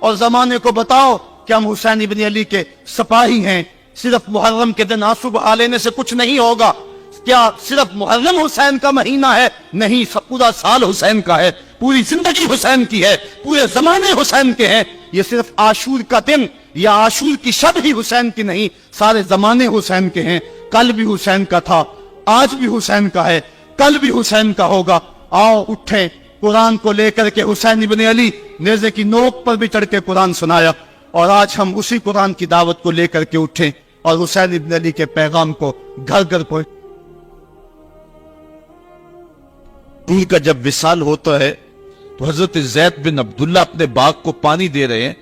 اور زمانے کو بتاؤ کہ ہم حسین ابن علی کے سپاہی ہیں، صرف محرم کے دن آنسو بہا لینے سے کچھ نہیں ہوگا۔ کیا صرف محرم حسین کا مہینہ ہے؟ نہیں، پورا سال حسین کا ہے، پوری زندگی حسین کی ہے، پورے زمانے حسین کے ہیں۔ یہ صرف عاشور کا دن یا عاشور کی شب ہی حسین کی نہیں، سارے زمانے حسین کے ہیں۔ کل بھی حسین کا تھا، آج بھی حسین کا ہے، کل بھی حسین کا ہوگا۔ آؤ اٹھیں، قرآن کو لے کر کے حسین ابن علی نیزے کی نوک پر بھی چڑھ کے قرآن سنایا، اور آج ہم اسی قرآن کی دعوت کو لے کر کے اٹھیں اور حسین ابن علی کے پیغام کو گھر گھر پہنچ۔ ان کا جب وصال ہوتا ہے تو حضرت زید بن عبداللہ اپنے باغ کو پانی دے رہے ہیں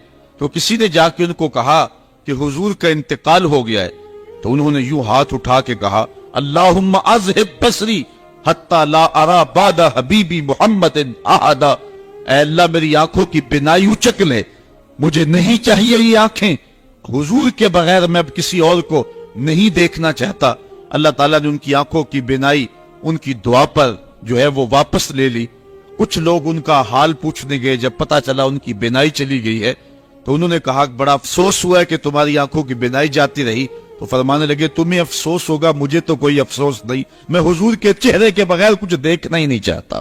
تو کسی نے جا کے ان کو کہا کہ حضور کا انتقال ہو گیا ہے، تو انہوں نے یوں ہاتھ اٹھا کے کہا اللہم اذہب بصری حتی لا ارا بعد حبیبی محمد احدا، اے اللہ میری آنکھوں کی بینائی اچک لے، مجھے نہیں چاہیے یہ آنکھیں، حضور کے بغیر میں اب کسی اور کو نہیں دیکھنا چاہتا۔ اللہ تعالیٰ نے ان کی آنکھوں کی بینائی ان کی دعا پر جو ہے وہ واپس لے لی۔ کچھ لوگ ان کا حال پوچھنے گئے، جب پتا چلا ان کی بینائی چلی گئی ہے تو انہوں نے کہا بڑا افسوس ہوا ہے کہ تمہاری آنکھوں کی بینائی جاتی رہی، تو فرمانے لگے تمہیں افسوس ہوگا، مجھے تو کوئی افسوس نہیں، میں حضور کے چہرے کے بغیر کچھ دیکھنا ہی نہیں چاہتا۔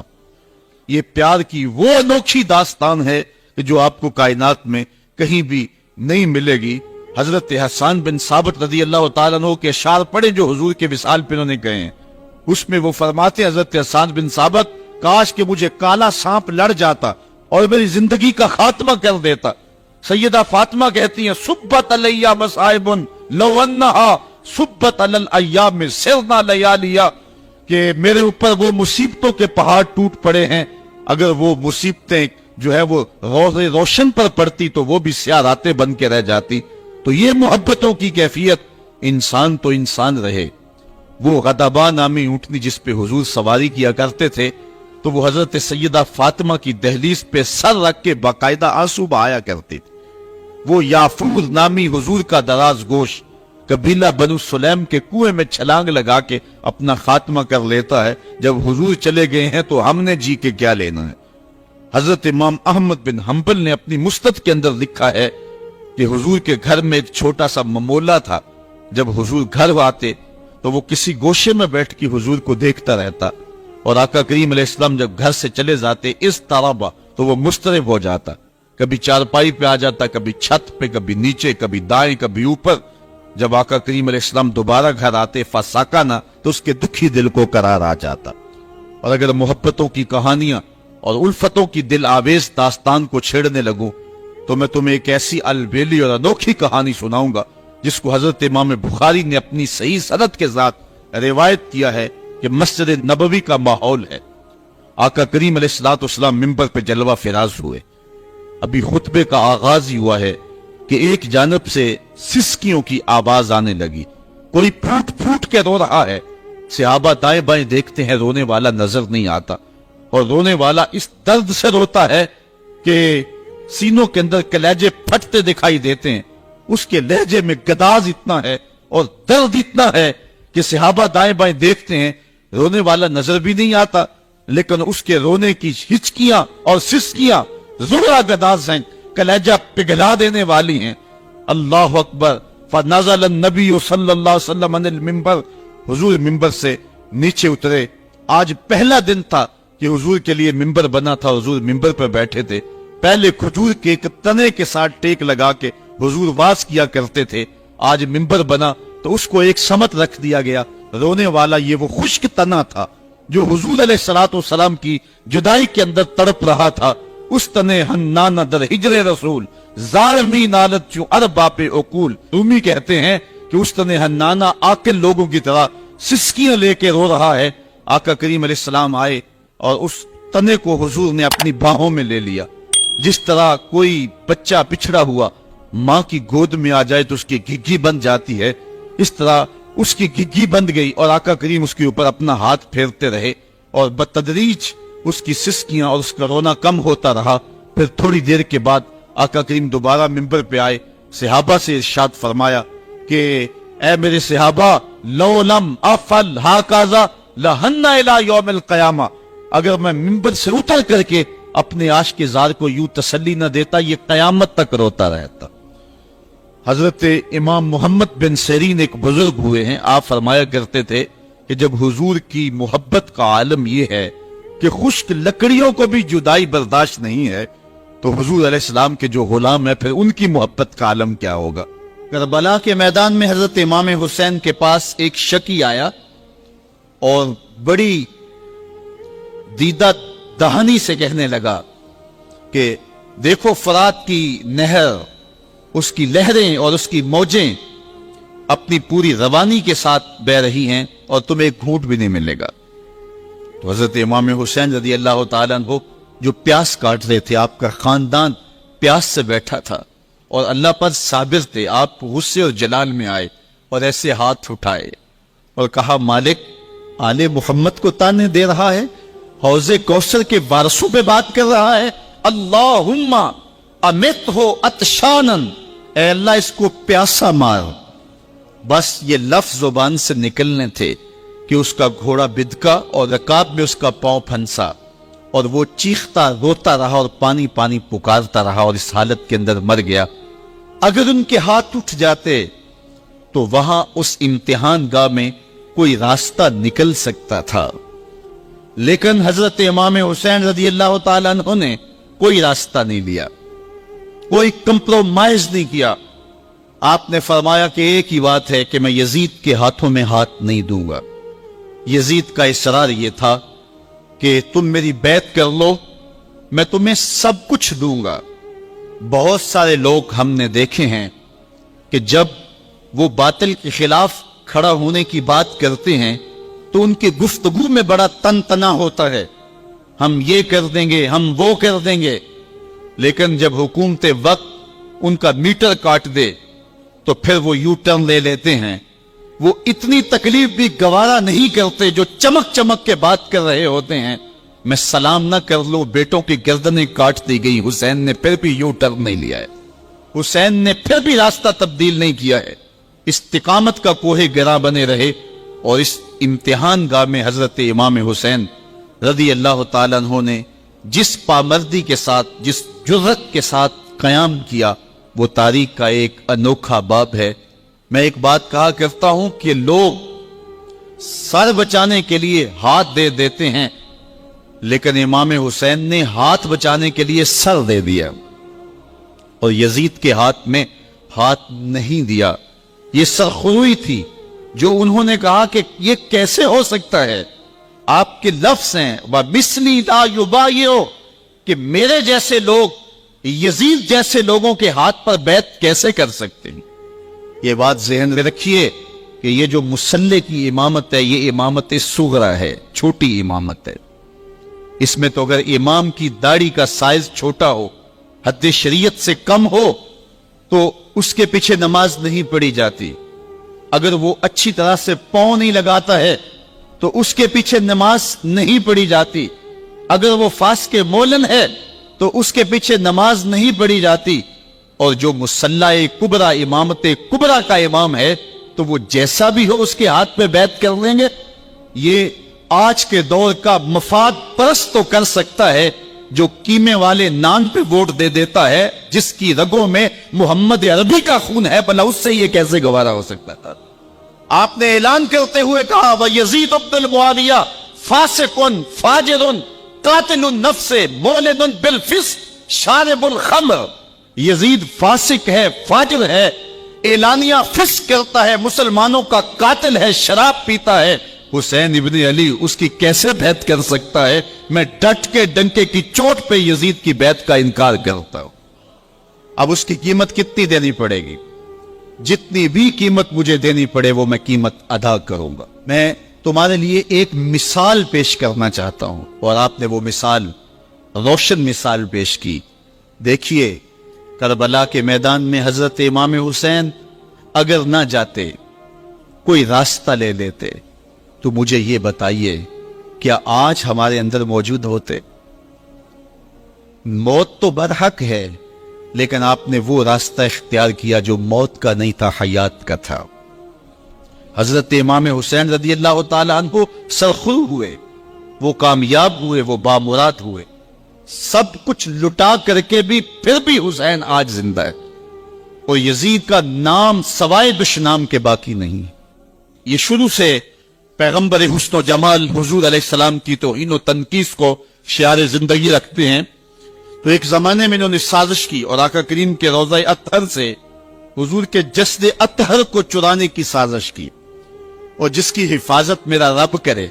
یہ پیار کی وہ انوکھی داستان ہے کہ جو آپ کو کائنات میں کہیں بھی نہیں ملے گی۔ حضرت حسان بن ثابت رضی اللہ تعالیٰ عنہ کے اشعار پڑھے جو حضور کے وصال پہ انہوں نے کہے ہیں، اس میں وہ فرماتے ہیں حضرت حسان بن ثابت، کاش کہ مجھے کالا سانپ لڑ جاتا اور میری زندگی کا خاتمہ کر دیتا۔ سیدہ فاطمہ کہتی ہیں صبت علیہ مصائب لو انہا صبت علی الایام سرنا لیالیا، کہ میرے اوپر وہ مصیبتوں کے پہاڑ ٹوٹ پڑے ہیں، اگر وہ مصیبتیں جو ہے وہ روشن پر پڑتی تو وہ بھی سیاہ راتیں بن کے رہ جاتی۔ تو یہ محبتوں کی کیفیت، انسان تو انسان رہے۔ وہ غضبہ نامی اونٹنی جس پہ حضور سواری کیا کرتے تھے تو وہ حضرت سیدہ فاطمہ کی دہلیز پہ سر رکھ کے باقاعدہ آنسو بہایا کرتی تھی۔ وہ یافور نامی حضور کا دراز گوش قبیلہ بنو سلیم کے کنویں میں چھلانگ لگا کے اپنا خاتمہ کر لیتا ہے، جب حضور چلے گئے ہیں تو ہم نے جی کے کیا لینا ہے۔ حضرت امام احمد بن حنبل نے اپنی مستد کے اندر لکھا ہے کہ حضور کے گھر میں ایک چھوٹا سا ممولہ تھا، جب حضور گھر آتے تو وہ کسی گوشے میں بیٹھ کے حضور کو دیکھتا رہتا، اور آقا کریم علیہ السلام جب گھر سے چلے جاتے اس طرح تو وہ مضطرب ہو جاتا، کبھی چارپائی پہ آ جاتا، کبھی چھت پہ، کبھی نیچے، کبھی دائیں، کبھی اوپر۔ جب آقا کریم علیہ السلام دوبارہ گھر آتے فساکانہ تو اس کے دکھی دل کو قرار آ جاتا۔ اور اگر محبتوں کی کہانیاں اور الفتوں کی دل آویز داستان کو چھیڑنے لگوں تو میں تمہیں ایک ایسی البیلی اور انوکھی کہانی سناؤں گا جس کو حضرت امام بخاری نے اپنی صحیح سند کے ساتھ روایت کیا ہے کہ مسجد نبوی کا ماحول ہے۔ آقا کریم علیہ السلام منبر پہ جلوہ فراز ہوئے، ابھی خطبے کا آغاز ہی ہوا ہے کہ ایک جانب سے سسکیوں کی آواز آنے لگی، کوئی پھوٹ پھوٹ کے رو رہا ہے۔ صحابہ دائیں بائیں دیکھتے ہیں، رونے والا نظر نہیں آتا، اور رونے والا اس درد سے روتا ہے کہ سینوں کے اندر کلیجے پھٹتے دکھائی دیتے ہیں۔ اس کے لہجے میں گداز اتنا ہے اور درد اتنا ہے کہ صحابہ دائیں بائیں دیکھتے ہیں، رونے والا نظر بھی نہیں آتا، لیکن اس کے رونے کی ہچکیاں اور سسکیاں زورا گداز ہیں، کلیجہ پگھلا دینے والی ہیں۔ اللہ اکبر۔ فنزل النبی صلی اللہ علیہ وسلم عن المنبر، حضور منبر سے نیچے اترے۔ آج پہلا دن تھا کہ حضور کے لیے منبر بنا تھا، حضور منبر پر بیٹھے تھے۔ پہلے کھجور کے ایک تنے کے ساتھ ٹیک لگا کے حضور واز کیا کرتے تھے، آج منبر بنا تو اس کو ایک سمت رکھ دیا گیا۔ رونے والا یہ وہ خشک تنا تھا جو حضور علیہ السلام کی جدائی کے اندر تڑپ رہا تھا۔ اس تنے حنانہ در ہجر رسول زارمی نالت چوں اربا پہ عقول، رومی کہتے ہیں کہ اس تنے حنانہ عاقل لوگوں کی طرح سسکیاں لے کے رو رہا ہے۔ آقا کریم علیہ السلام آئے اور اس تنے کو حضور نے اپنی باہوں میں لے لیا۔ جس طرح کوئی بچہ بچھڑا ہوا ماں کی گود میں آ جائے تو اس کی گھگی بند جاتی ہے، اس طرح اس کی گھگی بند گئی اور آقا کریم اس کے اوپر اپنا ہاتھ پھیرتے رہے، اور بتدریج اس کی سسکیاں اور اس کا رونا کم ہوتا رہا۔ پھر تھوڑی دیر کے بعد آقا کریم دوبارہ منبر پہ آئے، صحابہ سے ارشاد فرمایا کہ اے میرے صحابہ، لو لم افعل ہاکذا لہن الی یوم القیامہ، اگر میں منبر سے اتر کر کے اپنے عاشق زار کو یوں تسلی نہ دیتا، یہ قیامت تک روتا رہتا۔ حضرت امام محمد بن سیرین ایک بزرگ ہوئے ہیں، آپ فرمایا کرتے تھے کہ جب حضور کی محبت کا عالم یہ ہے کہ خشک لکڑیوں کو بھی جدائی برداشت نہیں ہے، تو حضور علیہ السلام کے جو غلام ہیں پھر ان کی محبت کا عالم کیا ہوگا۔ کربلا کے میدان میں حضرت امام حسین کے پاس ایک شکی آیا اور بڑی دیدہ دہانی سے کہنے لگا کہ دیکھو فرات کی نہر، اس کی لہریں اور اس کی موجیں اپنی پوری روانی کے ساتھ بہ رہی ہیں اور تمہیں ایک گھونٹ بھی نہیں ملے گا۔ تو حضرت امام حسین رضی اللہ تعالیٰ عنہ جو پیاس کاٹ رہے تھے، آپ کا خاندان پیاس سے بیٹھا تھا اور اللہ پر صابر تھے، آپ غصے اور جلال میں آئے اور ایسے ہاتھ اٹھائے اور کہا مالک آل محمد کو تانے دے رہا ہے، حوض کوثر کے وارثوں پہ بات کر رہا ہے، اللہم امت ہو اتشانن، اے اللہ اس کو پیاسا مار۔ بس یہ لفظ زبان سے نکلنے تھے کہ اس کا گھوڑا بدکا اور رکاب میں اس کا پاؤں پھنسا اور وہ چیختا روتا رہا اور پانی پانی پکارتا رہا اور اس حالت کے اندر مر گیا۔ اگر ان کے ہاتھ اٹھ جاتے تو وہاں اس امتحان گاہ میں کوئی راستہ نکل سکتا تھا، لیکن حضرت امام حسین رضی اللہ تعالیٰ عنہ نے کوئی راستہ نہیں لیا، کوئی کمپرومائز نہیں کیا۔ آپ نے فرمایا کہ ایک ہی بات ہے کہ میں یزید کے ہاتھوں میں ہاتھ نہیں دوں گا۔ یزید کا اصرار یہ تھا کہ تم میری بیعت کر لو، میں تمہیں سب کچھ دوں گا۔ بہت سارے لوگ ہم نے دیکھے ہیں کہ جب وہ باطل کے خلاف کھڑا ہونے کی بات کرتے ہیں تو ان کی گفتگو میں بڑا تن تنا ہوتا ہے، ہم یہ کر دیں گے، ہم وہ کر دیں گے، لیکن جب حکومت وقت ان کا میٹر کاٹ دے تو پھر وہ یو ٹرن لے لیتے ہیں۔ وہ اتنی تکلیف بھی گوارا نہیں کرتے جو چمک چمک کے بات کر رہے ہوتے ہیں۔ میں سلام نہ کر لوں، بیٹوں کی گردنیں کاٹ دی گئی، حسین نے پھر بھی یو ٹرن نہیں لیا ہے، حسین نے پھر بھی راستہ تبدیل نہیں کیا ہے، استقامت کا کوہ گرا بنے رہے۔ اور اس امتحان گاہ میں حضرت امام حسین رضی اللہ تعالیٰ عنہ نے جس پامردی کے ساتھ، جس جرأت کے ساتھ قیام کیا، وہ تاریخ کا ایک انوکھا باب ہے۔ میں ایک بات کہا کرتا ہوں کہ لوگ سر بچانے کے لیے ہاتھ دے دیتے ہیں، لیکن امام حسین نے ہاتھ بچانے کے لیے سر دے دیا اور یزید کے ہاتھ میں ہاتھ نہیں دیا۔ یہ سرخروئی تھی جو انہوں نے کہا کہ یہ کیسے ہو سکتا ہے، آپ کے لفظ ہیں وَمِثْلِي لَا يُبَايِعُ، کہ میرے جیسے لوگ یزید جیسے لوگوں کے ہاتھ پر بیعت کیسے کر سکتے ہیں۔ یہ بات ذہن میں رکھیے کہ یہ جو مسلح کی امامت ہے یہ امامت صغرا ہے، چھوٹی امامت ہے۔ اس میں تو اگر امام کی داڑھی کا سائز چھوٹا ہو، حد شریعت سے کم ہو، تو اس کے پیچھے نماز نہیں پڑھی جاتی۔ اگر وہ اچھی طرح سے پاؤں نہیں لگاتا ہے تو اس کے پیچھے نماز نہیں پڑھی جاتی۔ اگر وہ فاسق مولن ہے تو اس کے پیچھے نماز نہیں پڑھی جاتی۔ اور جو مسلح کبرا امامت کبرا کا امام ہے تو وہ جیسا بھی ہو اس کے ہاتھ پہ بیعت کر لیں گے۔ یہ آج کے دور کا مفاد پرست تو کر سکتا ہے جو قیمے والے نان پہ ووٹ دے دیتا ہے، جس کی رگوں میں محمد عربی کا خون ہے، بھلا اس سے یہ کیسے گوارا ہو سکتا تھا۔ آپ نے اعلان کرتے ہوئے کہا وَيَزِيدُ بْنُ الْمُعَاوِيَةَ فَاسِقٌ فَاجِرٌ قَاتِلُ النَّفْسِ مُعْلِنٌ بِالْفِسْقِ شَارِبُ الْخَمْرِ، یزید فاسق ہے، فاجر ہے، اعلانیہ فسق کرتا ہے، مسلمانوں کا قاتل ہے، شراب پیتا ہے۔ حسین ابن علی اس کی کیسے بیعت کر سکتا ہے؟ میں ڈٹ کے ڈنکے کی چوٹ پہ یزید کی بیعت کا انکار کرتا ہوں۔ اب اس کی قیمت کتنی دینی پڑے گی؟ جتنی بھی قیمت مجھے دینی پڑے وہ میں قیمت ادا کروں گا۔ میں تمہارے لیے ایک مثال پیش کرنا چاہتا ہوں، اور آپ نے وہ مثال، روشن مثال پیش کی۔ دیکھیے کربلا کے میدان میں حضرت امام حسین اگر نہ جاتے، کوئی راستہ لے لیتے، تو مجھے یہ بتائیے کیا آج ہمارے اندر موجود ہوتے؟ موت تو برحق ہے، لیکن آپ نے وہ راستہ اختیار کیا جو موت کا نہیں تھا، حیات کا تھا۔ حضرت امام حسین رضی اللہ تعالیٰ عنہ سرخرو ہوئے، وہ کامیاب ہوئے، وہ بامراد ہوئے، سب کچھ لٹا کر کے بھی پھر بھی حسین آج زندہ ہے، اور یزید کا نام سوائے دشنام کے باقی نہیں ہے۔ یہ شروع سے پیغمبر حسن و جمال حضور علیہ السلام کی توہین و تنقیص کو شعار زندگی رکھتے ہیں۔ تو ایک زمانے میں انہوں نے سازش کی اور آقا کریم کے روضہ اطہر سے حضور کے جسد اطہر کو چرانے کی سازش کی، اور جس کی حفاظت میرا رب کرے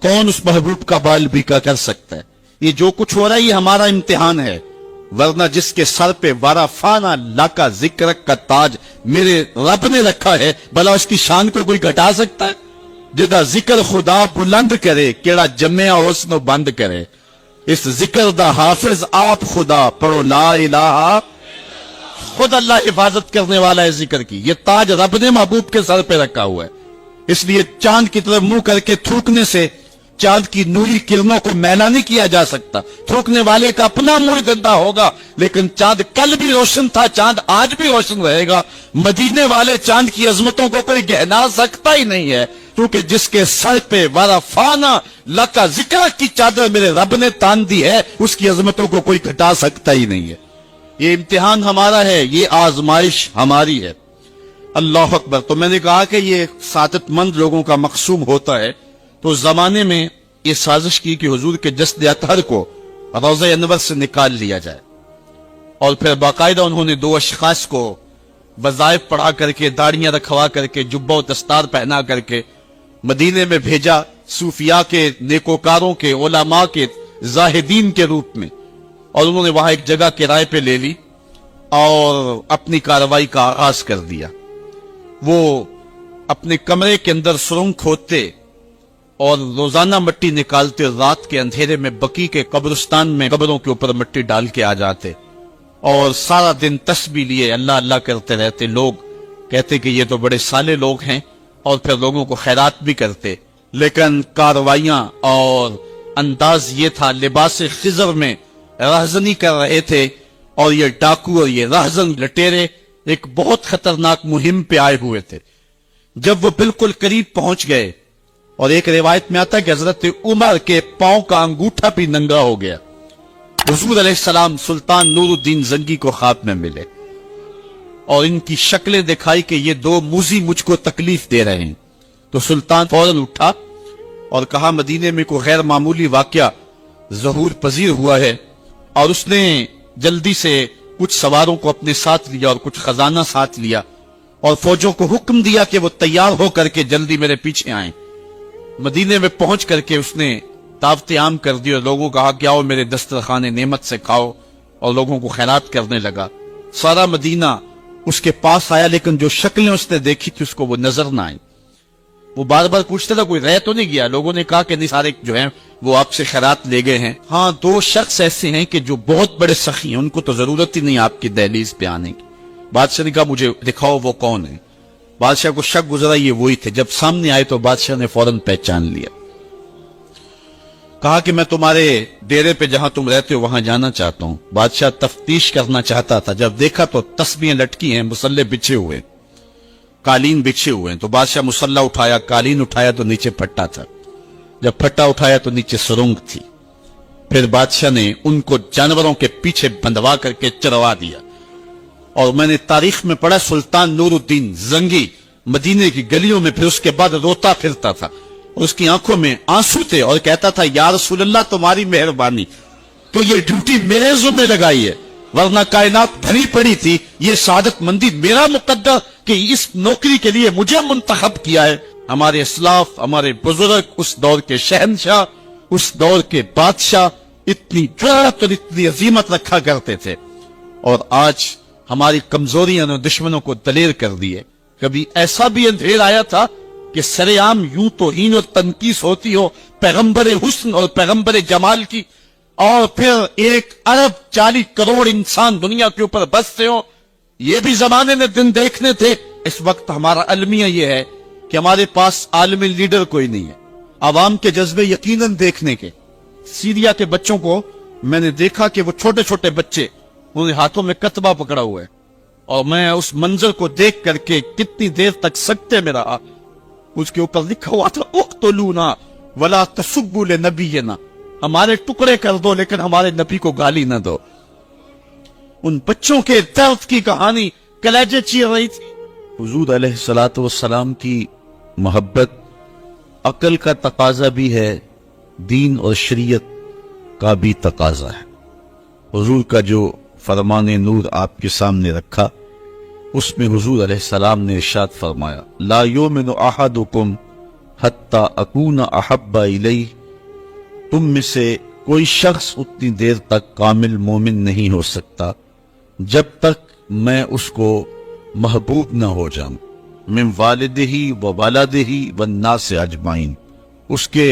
کون اس محبوب کا بال بھی کا کر سکتا ہے۔ یہ جو کچھ ہو رہا ہے یہ ہمارا امتحان ہے، ورنہ جس کے سر پہ وارا فانا لاکا ذکر کا تاج میرے رب نے رکھا ہے، بھلا اس کی شان کو کوئی گھٹا سکتا ہے؟ جدا ذکر خدا بلند کرے کیڑا جمع حسن و بند کرے، اس ذکر دا حافظ آپ خدا پڑھو لا الہ، خود اللہ حفاظت کرنے والا ہے ذکر کی۔ یہ تاج رب نے محبوب کے سر پہ رکھا ہوا ہے، اس لیے چاند کی طرف منہ کر کے تھوکنے سے چاند کی نوری کرنوں کو میلا نہیں کیا جا سکتا۔ تھوکنے والے کا اپنا منہ گندا ہوگا، لیکن چاند کل بھی روشن تھا، چاند آج بھی روشن رہے گا۔ مدینے والے چاند کی عظمتوں کو کوئی گہنا سکتا ہی نہیں ہے، کیونکہ جس کے سر پہ ورفانا لکا ذکر کی چادر میرے رب نے تان دی ہے، اس کی عظمتوں کو کوئی گھٹا سکتا ہی نہیں ہے۔ یہ امتحان ہمارا ہے، یہ آزمائش ہماری ہے۔ اللہ اکبر۔ تو میں نے کہا کہ یہ سعادت مند لوگوں کا مقصوم ہوتا ہے، تو اس زمانے میں یہ سازش کی کہ حضور کے جسد اطہر کو روضہ انور سے نکال لیا جائے، اور پھر باقاعدہ انہوں نے 2 اشخاص کو وظائف پڑھا کر کے، داڑیاں رکھوا کر کے، جبہ و دستار پہنا کر کے مدینے میں بھیجا، صوفیاء کے، نیکوکاروں کے، علماء کے، زاہدین کے روپ میں، اور انہوں نے وہاں ایک جگہ کرائے پہ لے لی اور اپنی کارروائی کا آغاز کر دیا۔ وہ اپنے کمرے کے اندر سرنگ کھودتے اور روزانہ مٹی نکالتے، رات کے اندھیرے میں بقی کے قبرستان میں قبروں کے اوپر مٹی ڈال کے آ جاتے، اور سارا دن تسبیح لیے اللہ اللہ کرتے رہتے۔ لوگ کہتے کہ یہ تو بڑے صالح لوگ ہیں، اور پھر لوگوں کو خیرات بھی کرتے، لیکن کارروائیاں اور انداز یہ تھا، لباس خضر میں رہزنی کر رہے تھے، اور یہ ڈاکو اور یہ رہزن لٹیرے ایک بہت خطرناک مہم پہ آئے ہوئے تھے۔ جب وہ بالکل قریب پہنچ گئے، اور ایک روایت میں آتا ہے کہ حضرت عمر کے پاؤں کا انگوٹھا بھی ننگا ہو گیا، حضور علیہ السلام سلطان نور الدین زنگی کو خواب میں ملے، اور ان کی شکلیں دکھائی کہ یہ 2 موذی مجھ کو تکلیف دے رہے ہیں۔ تو سلطان فوراً اٹھا اور کہا مدینے میں کوئی غیر معمولی واقعہ ظہور پذیر ہوا ہے، اور اس نے جلدی سے کچھ سواروں کو اپنے ساتھ لیا اور کچھ خزانہ ساتھ لیا، اور فوجوں کو حکم دیا کہ وہ تیار ہو کر کے جلدی میرے پیچھے آئیں۔ مدینے میں پہنچ کر کے اس نے دعوت عام کر دی، اور لوگوں کو کہا کہ آؤ میرے دسترخوان نعمت سے کھاؤ، اور لوگوں کو خیرات کرنے لگا۔ سارا مدینہ اس کے پاس آیا، لیکن جو شکلیں اس نے دیکھی تھی اس کو وہ نظر نہ آئی۔ وہ بار بار پوچھتے تھا کوئی رہ تو نہیں گیا؟ لوگوں نے کہا کہ نہیں، سارے جو ہیں وہ آپ سے خیرات لے گئے ہیں۔ ہاں 2 شخص ایسے ہیں کہ جو بہت بڑے سخی ہیں، ان کو تو ضرورت ہی نہیں آپ کی دہلیز پہ آنے کی۔ بادشاہ نے کہا مجھے دکھاؤ وہ کون ہے۔ بادشاہ کو شک گزرا یہ وہی تھے۔ جب سامنے آئے تو بادشاہ نے فوراً پہچان لیا، کہا کہ میں تمہارے ڈیرے پہ جہاں تم رہتے ہو وہاں جانا چاہتا ہوں۔ بادشاہ تفتیش کرنا چاہتا تھا، جب دیکھا تو تسبیحیں لٹکی ہیں، مصلے بچھے ہوئے، قالین بچھے ہوئے ہیں۔ تو بادشاہ مصلہ اٹھایا، قالین اٹھایا تو نیچے پھٹا تھا، جب پھٹا اٹھایا تو نیچے سرنگ تھی۔ پھر بادشاہ نے ان کو جانوروں کے پیچھے بندھوا کر کے چروا دیا، اور میں نے تاریخ میں پڑھا سلطان نور الدین زنگی مدینے کی گلیوں میں پھر اس کے بعد روتا پھرتا تھا، اور اس کی آنکھوں میں آنسو تھے، اور کہتا تھا یا رسول اللہ تمہاری مہربانی، تو یہ ڈیوٹی میرے ذمہ لگائی ہے، ورنہ کائنات بھری پڑی تھی۔ یہ سعادت مندی میرا مقدر کہ اس نوکری کے لیے مجھے منتخب کیا ہے۔ ہمارے اسلاف، ہمارے بزرگ، اس دور کے شہنشاہ، اس دور کے بادشاہ اتنی جرأت اور اتنی عظیمت رکھا کرتے تھے، اور آج ہماری کمزوریاں نے دشمنوں کو دلیر کر دی ہے۔ کبھی ایسا بھی اندھیر آیا تھا کہ سرے عام یوں توہین اور تنقیص ہوتی ہو پیغمبر حسن اور پیغمبر جمال کی، اور پھر 1.40 کروڑ انسان دنیا کے اوپر بستے ہو۔ یہ بھی زمانے نے دن دیکھنے تھے۔ اس وقت ہمارا المیہ یہ ہے کہ ہمارے پاس عالمی لیڈر کوئی نہیں ہے، عوام کے جذبے یقیناً دیکھنے کے۔ سیریا کے بچوں کو میں نے دیکھا کہ وہ چھوٹے چھوٹے بچے، انہوں نے ہاتھوں میں کتبہ پکڑا ہوا ہے، اور میں اس منظر کو دیکھ کر کے کتنی دیر تک سکتے میں رہا۔ اس کے اوپر لکھا ہوا تھا اقتلونا ولا تسبوا لنبینا، ہمارے ٹکڑے کر دو لیکن ہمارے نبی کو گالی نہ دو. ان بچوں کے درد کی کہانی کلیجے چیر رہی تھی. حضور علیہ الصلوۃ والسلام کی محبت عقل کا تقاضا بھی ہے، دین اور شریعت کا بھی تقاضا ہے. حضور کا جو فرمان نور آپ کے سامنے رکھا، اس میں حضور علیہ السلام نے ارشاد فرمایا لا یؤمن احدکم حتی اکون احب الیہ، تم میں سے کوئی شخص اتنی دیر تک کامل مومن نہیں ہو سکتا جب تک میں اس کو محبوب نہ ہو جاؤں، من والدہ و ولدہ والناس اجمعین، اس کے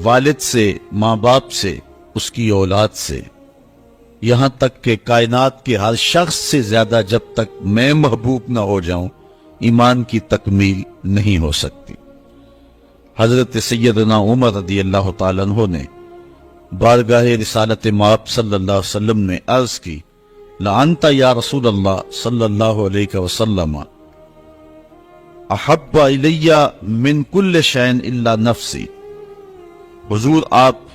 والد سے، ماں باپ سے، اس کی اولاد سے، یہاں تک کہ کائنات کے ہر شخص سے زیادہ جب تک میں محبوب نہ ہو جاؤں ایمان کی تکمیل نہیں ہو سکتی. حضرت سیدنا عمر رضی اللہ تعالیٰ عنہ نے بارگاہ رسالت مآب صلی اللہ علیہ وسلم نے عرض کی لعنت یا رسول اللہ صلی اللہ علیہ وسلم احب الی من کل شیء الا نفسی، حضور آپ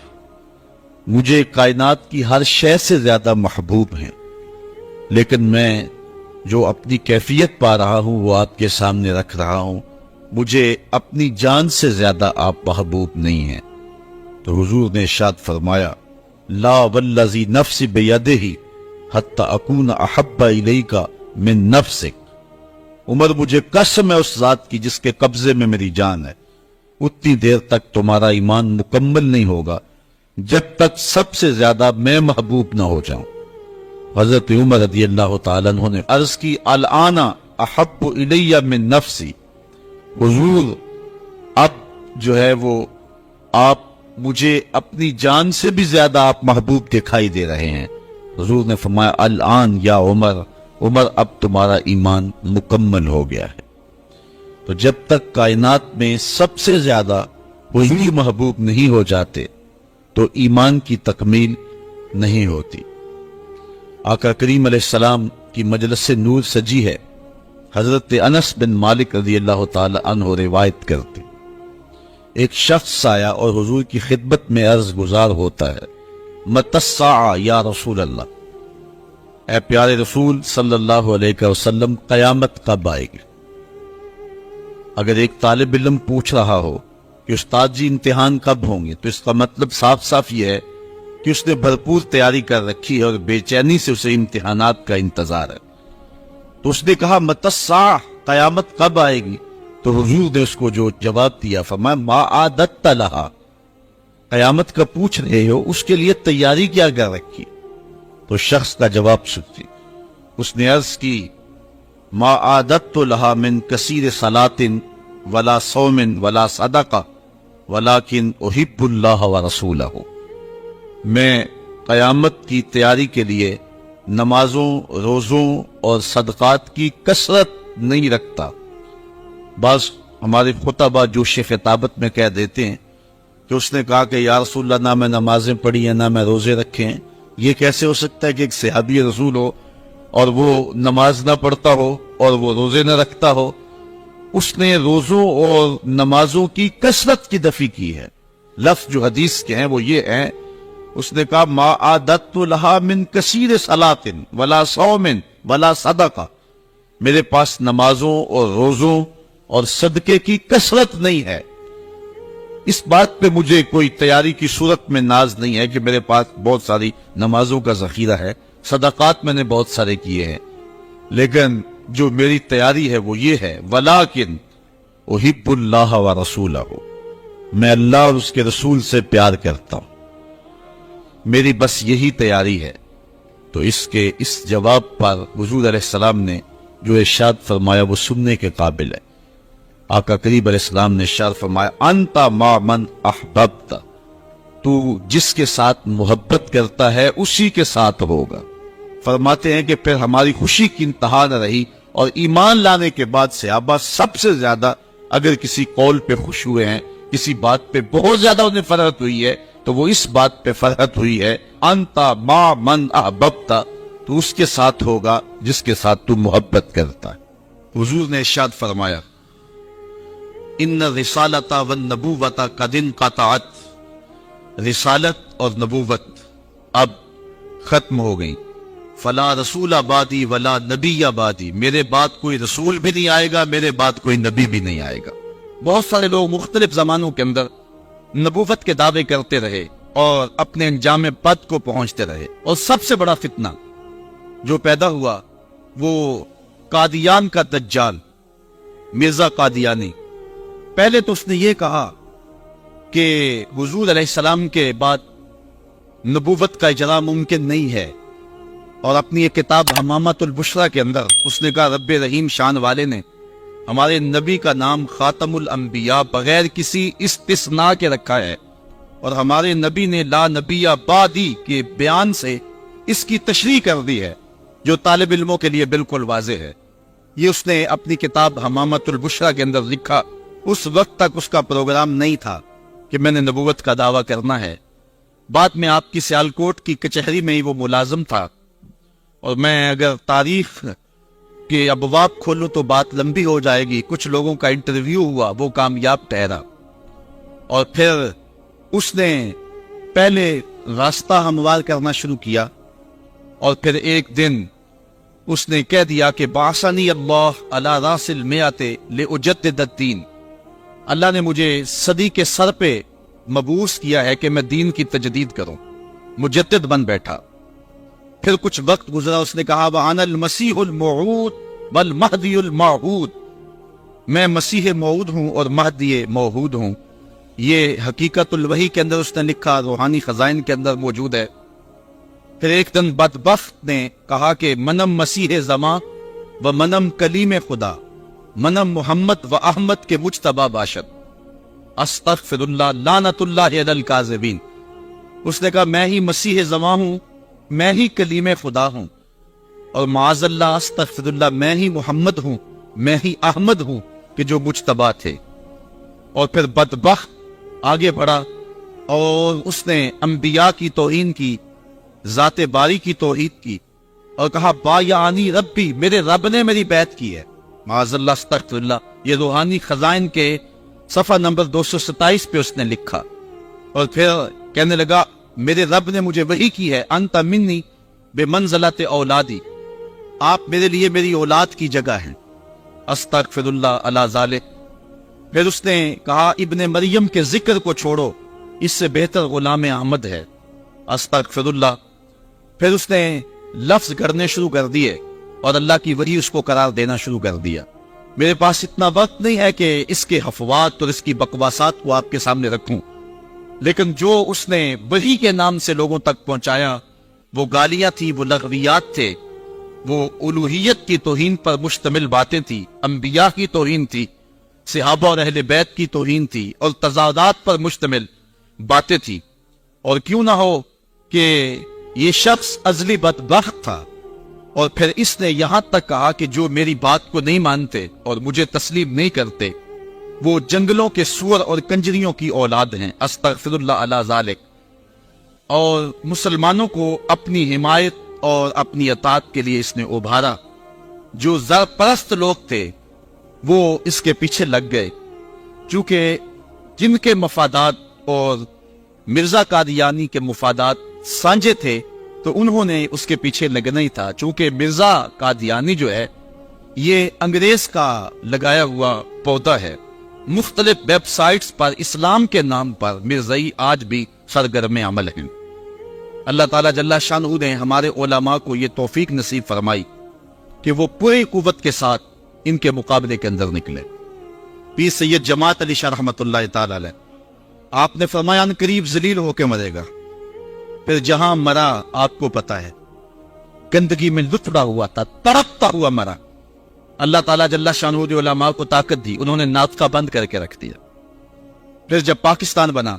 مجھے کائنات کی ہر شے سے زیادہ محبوب ہیں، لیکن میں جو اپنی کیفیت پا رہا ہوں وہ آپ کے سامنے رکھ رہا ہوں، مجھے اپنی جان سے زیادہ آپ محبوب نہیں ہیں. تو حضور نے ارشاد فرمایا لا والذی نفسی بیدہ حتی اکون احب الیک من نفسک، عمر مجھے قسم ہے اس ذات کی جس کے قبضے میں میری جان ہے، اتنی دیر تک تمہارا ایمان مکمل نہیں ہوگا جب تک سب سے زیادہ میں محبوب نہ ہو جاؤں. حضرت عمر رضی اللہ تعالیٰ عنہ نے عرض کی الآن احب الی من نفسی، حضور اب جو ہے وہ آپ مجھے اپنی جان سے بھی زیادہ آپ محبوب دکھائی دے رہے ہیں. حضور نے فرمایا الآن یا عمر، عمر اب تمہارا ایمان مکمل ہو گیا ہے. تو جب تک کائنات میں سب سے زیادہ وہی محبوب نہیں ہو جاتے تو ایمان کی تکمیل نہیں ہوتی. آقا کریم علیہ السلام کی مجلس نور سجی ہے. حضرت انس بن مالک رضی اللہ تعالی عنہ روایت کرتے ایک شخص آیا اور حضور کی خدمت میں عرض گزار ہوتا ہے متی الساعہ یا رسول اللہ، اے پیارے رسول صلی اللہ علیہ وسلم قیامت کب آئے گی؟ اگر ایک طالب علم پوچھ رہا ہو کہ استاد جی امتحان کب ہوں گے تو اس کا مطلب صاف صاف یہ ہے کہ اس نے بھرپور تیاری کر رکھی ہے اور بے چینی سے اسے امتحانات کا انتظار ہے. تو اس نے کہا متی الساعہ، قیامت کب آئے گی؟ تو حضور نے اس کو جو جواب دیا فرمایا ما عادت لہا، قیامت کا پوچھ رہے ہو اس کے لیے تیاری کیا کر رکھی؟ تو شخص کا جواب سنتی اس نے عرض کی ما عادت لہا من کثیر صلاۃ ولا صوم ولا صدقہ ولیکن احب اللہ ورسولہ، میں قیامت کی تیاری کے لیے نمازوں، روزوں اور صدقات کی کثرت نہیں رکھتا. بعض ہمارے خطبہ جوش خطابت میں کہہ دیتے ہیں کہ اس نے کہا کہ یا رسول اللہ نہ میں نمازیں پڑھی ہیں نہ میں روزے رکھے ہیں. یہ کیسے ہو سکتا ہے کہ ایک صحابی رسول ہو اور وہ نماز نہ پڑھتا ہو اور وہ روزے نہ رکھتا ہو؟ اس نے روزوں اور نمازوں کی کثرت کی نفی کی ہے. لفظ جو حدیث کے ہیں وہ یہ ہیں، اس نے کہا ما عادت لہا من کثیر صلاۃ ولا صوم ولا صدقہ، میرے پاس نمازوں اور روزوں اور صدقے کی کثرت نہیں ہے. اس بات پہ مجھے کوئی تیاری کی صورت میں ناز نہیں ہے کہ میرے پاس بہت ساری نمازوں کا ذخیرہ ہے، صدقات میں نے بہت سارے کیے ہیں، لیکن جو میری تیاری ہے وہ یہ ہے ولیکن احب اللہ ورسولہ، میں اللہ اور اس کے رسول سے پیار کرتا ہوں، میری بس یہی تیاری ہے. تو اس جواب پر حضور علیہ السلام نے جو ارشاد فرمایا وہ سننے کے قابل ہے. آقا کریم علیہ السلام نے ارشاد فرمایا انت مع من احببت، تو جس کے ساتھ محبت کرتا ہے اسی کے ساتھ ہوگا. فرماتے ہیں کہ پھر ہماری خوشی کی انتہا نہ رہی اور ایمان لانے کے بعد صحابہ سب سے زیادہ اگر کسی قول پہ خوش ہوئے ہیں، کسی بات پہ بہت زیادہ انہیں فرحت ہوئی ہے تو وہ اس بات پہ فرحت ہوئی ہے انت مع من احببت، تو اس کے ساتھ ہوگا جس کے ساتھ تو محبت کرتا ہے. حضور نے ارشاد فرمایا ان الرسالۃ والنبوۃ قد انقطعت رسالت اور نبوت اب ختم ہو گئی. فلا رسول آبادی ولا نبی آبادی، میرے بعد کوئی رسول بھی نہیں آئے گا، میرے بعد کوئی نبی بھی نہیں آئے گا. بہت سارے لوگ مختلف زمانوں کے اندر نبوت کے دعوے کرتے رہے اور اپنے انجام بد کو پہنچتے رہے، اور سب سے بڑا فتنہ جو پیدا ہوا وہ قادیان کا دجال مرزا قادیانی. پہلے تو اس نے یہ کہا کہ حضور علیہ السلام کے بعد نبوت کا اجرا ممکن نہیں ہے، اور اپنی ایک کتاب حمامت البشرا کے اندر اس نے کہا رب رحیم شان والے نے ہمارے نبی کا نام خاتم الانبیاء بغیر کسی استثناء کے رکھا ہے، اور ہمارے نبی نے لا نبی بعدی کے بیان سے اس کی تشریح کر دی ہے، جو طالب علموں کے لیے بالکل واضح ہے. یہ اس نے اپنی کتاب حمامت البشرا کے اندر لکھا. اس وقت تک اس کا پروگرام نہیں تھا کہ میں نے نبوت کا دعویٰ کرنا ہے. بعد میں آپ کی سیالکوٹ کی کچہری میں ہی وہ ملازم تھا، اور میں اگر تاریخ کے ابواب کھولوں تو بات لمبی ہو جائے گی. کچھ لوگوں کا انٹرویو ہوا، وہ کامیاب ٹھہرا، اور پھر اس نے پہلے راستہ ہموار کرنا شروع کیا، اور پھر ایک دن اس نے کہہ دیا کہ بعثنی اللہ علی راس المئۃ لأجدد الدین، اللہ نے مجھے صدی کے سر پہ مبعوث کیا ہے کہ میں دین کی تجدید کروں. مجدد بن بیٹھا. پھر کچھ وقت گزرا، اس نے کہا وَأَنَا الْمَسِيحُ الْمَوْعُودُ وَالْمَهْدِيُ الْمَوْعُودُ، میں مسیح موعود ہوں اور مہدی موعود ہوں. یہ حقیقت الوحی کے اندر اس نے لکھا، روحانی خزائن کے اندر موجود ہے. پھر ایک دن بدبخت نے کہا کہ منم مسیح زماں و منم کلیم خدا، منم محمد و احمد کے مجتبی باشد، استغفر اللہ لعنت اللہ علی الکاذبین. اس نے کہا میں ہی مسیح زماں ہوں، میں ہی کلیم خدا ہوں، اور معاذ اللہ استغفر اللہ میں ہی محمد ہوں، میں ہی احمد ہوں کہ جو مجتبی تھے. اور پھر بدبخت آگے بڑھا اور اس نے انبیاء کی توہین کی، ذات باری کی توحید کی، اور کہا بایعانی ربی، میرے رب نے میری بیعت کی ہے. معاذ اللہ استغفر اللہ. یہ روحانی خزائن کے صفحہ نمبر 227 پہ اس نے لکھا. اور پھر کہنے لگا میرے رب نے مجھے وحی کی ہے، انت منی بمنزلت اولادی، آپ میرے لیے میری اولاد کی جگہ ہیں. استغفر اللہ علی ذالک. پھر اس نے کہا ابن مریم کے ذکر کو چھوڑو، اس سے بہتر غلام احمد ہے. استغفر اللہ. پھر اس نے لفظ گھڑنے شروع کر دیے اور اللہ کی وحی اس کو قرار دینا شروع کر دیا. میرے پاس اتنا وقت نہیں ہے کہ اس کے حفوات اور اس کی بکواسات کو آپ کے سامنے رکھوں، لیکن جو اس نے وحی کے نام سے لوگوں تک پہنچایا وہ گالیاں تھی، وہ لغویات تھے، وہ الوہیت کی توہین پر مشتمل باتیں تھی، انبیاء کی توہین تھی، صحابہ اور اہل بیت کی توہین تھی، اور تضادات پر مشتمل باتیں تھی. اور کیوں نہ ہو کہ یہ شخص ازلی بدبخت تھا، اور پھر اس نے یہاں تک کہا کہ جو میری بات کو نہیں مانتے اور مجھے تسلیم نہیں کرتے وہ جنگلوں کے سور اور کنجریوں کی اولاد ہیں. استغفر اللہ علی ذالک. اور مسلمانوں کو اپنی حمایت اور اپنی اطاعت کے لیے اس نے ابھارا. جو زر پرست لوگ تھے وہ اس کے پیچھے لگ گئے، چونکہ جن کے مفادات اور مرزا قادیانی کے مفادات سانجے تھے تو انہوں نے اس کے پیچھے لگنا ہی تھا. چونکہ مرزا قادیانی جو ہے یہ انگریز کا لگایا ہوا پودا ہے. مختلف ویب سائٹس پر اسلام کے نام پر مرزائی آج بھی سرگرم عمل ہیں. اللہ تعالیٰ جل شانہ نے ہمارے علماء کو یہ توفیق نصیب فرمائی کہ وہ پوری قوت کے ساتھ ان کے مقابلے کے اندر نکلے. پیر سید جماعت علی شاہ رحمۃ اللہ تعالی علیہ، آپ نے فرمایا ان قریب ذلیل ہو کے مرے گا. پھر جہاں مرا آپ کو پتا ہے، گندگی میں لتڑا ہوا تھا، تڑپتا ہوا مرا. اللہ تعالیٰ جل شانہ نے علماء کو طاقت دی، انہوں نے ناطقہ بند کر کے رکھ دیا. پھر جب پاکستان بنا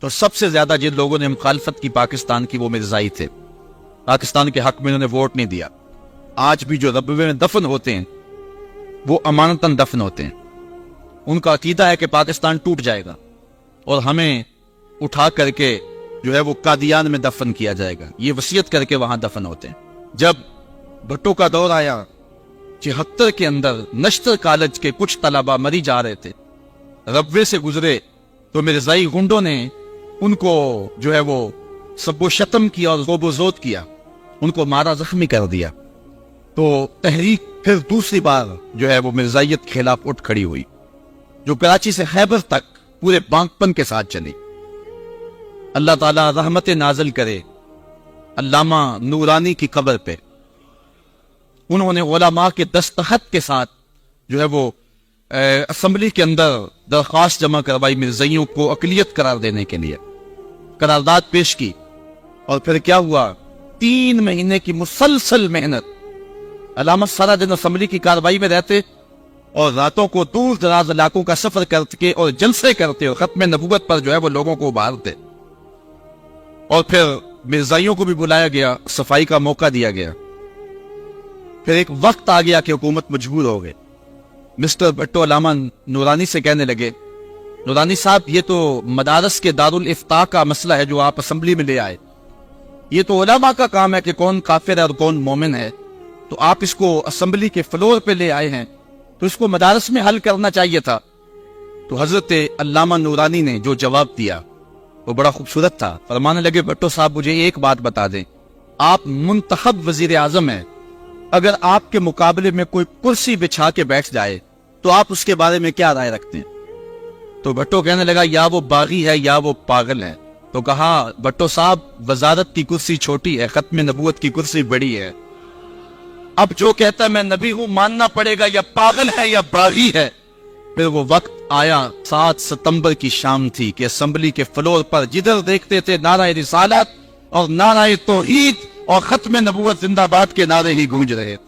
تو سب سے زیادہ جن لوگوں نے مخالفت کی پاکستان کی وہ مرزائی تھے. پاکستان کے حق میں انہوں نے ووٹ نہیں دیا. آج بھی جو ربوے میں دفن ہوتے ہیں وہ امانتاً دفن ہوتے ہیں. ان کا عقیدہ ہے کہ پاکستان ٹوٹ جائے گا اور ہمیں اٹھا کر کے جو ہے وہ قادیان میں دفن کیا جائے گا. یہ وصیت کر کے وہاں دفن ہوتے ہیں. جب بھٹو کا دور آیا 74 کے اندر نشتر کالج کے کچھ طلبہ مری جا رہے تھے، ربوے سے گزرے تو مرزائی گنڈوں نے ان کو جو ہے وہ سب و شتم کیا اور ضرب و زود کیا، ان کو مارا، زخمی کر دیا. تو تحریک پھر دوسری بار جو ہے وہ مرزائیت کے خلاف اٹھ کھڑی ہوئی، جو کراچی سے خیبر تک پورے بانکپن کے ساتھ چلی. اللہ تعالیٰ رحمت نازل کرے علامہ نورانی کی قبر پہ. انہوں نے علماء کے دستخط کے ساتھ جو ہے وہ اسمبلی کے اندر درخواست جمع کروائی، مرزائیوں کو اقلیت قرار دینے کے لیے قرارداد پیش کی. اور پھر کیا ہوا، 3 مہینے کی مسلسل محنت. علامہ سارا دن اسمبلی کی کاروائی میں رہتے اور راتوں کو دور دراز علاقوں کا سفر کر کے اور جلسے کرتے اور ختم نبوت پر جو ہے وہ لوگوں کو ابھارتے. اور پھر مرزائیوں کو بھی بلایا گیا، صفائی کا موقع دیا گیا. پھر ایک وقت آ گیا کہ حکومت مجبور ہو گئے. مسٹر بھٹو علامہ نورانی سے کہنے لگے، نورانی صاحب یہ تو مدارس کے دارالافتاء کا مسئلہ ہے جو آپ اسمبلی میں لے آئے، یہ تو علماء کا کام ہے کہ کون کافر ہے اور کون مومن ہے، تو آپ اس کو اسمبلی کے فلور پہ لے آئے ہیں تو اس کو مدارس میں حل کرنا چاہیے تھا. تو حضرت علامہ نورانی نے جو جواب دیا وہ بڑا خوبصورت تھا. فرمانے لگے، بھٹو صاحب مجھے ایک بات بتا دیں، آپ منتخب وزیر اعظم ہیں، اگر آپ کے مقابلے میں کوئی کرسی بچھا کے بیٹھ جائے تو آپ اس کے بارے میں کیا رائے رکھتے ہیں؟ تو بھٹو کہنے لگا، یا وہ باغی ہے یا وہ پاگل ہے. تو کہا، بھٹو صاحب وزارت کی کرسی چھوٹی ہے، ختم نبوت کی کرسی بڑی ہے. اب جو کہتا ہے میں نبی ہوں ماننا پڑے گا، یا پاگل ہے یا باغی ہے. پھر وہ وقت آیا، 7 ستمبر کی شام تھی کہ اسمبلی کے فلور پر جدھر دیکھتے تھے نعرہ رسالت اور نعرہ توحید اور ختم نبوت زندہ باد کے نعرے ہی گونج رہے تھے.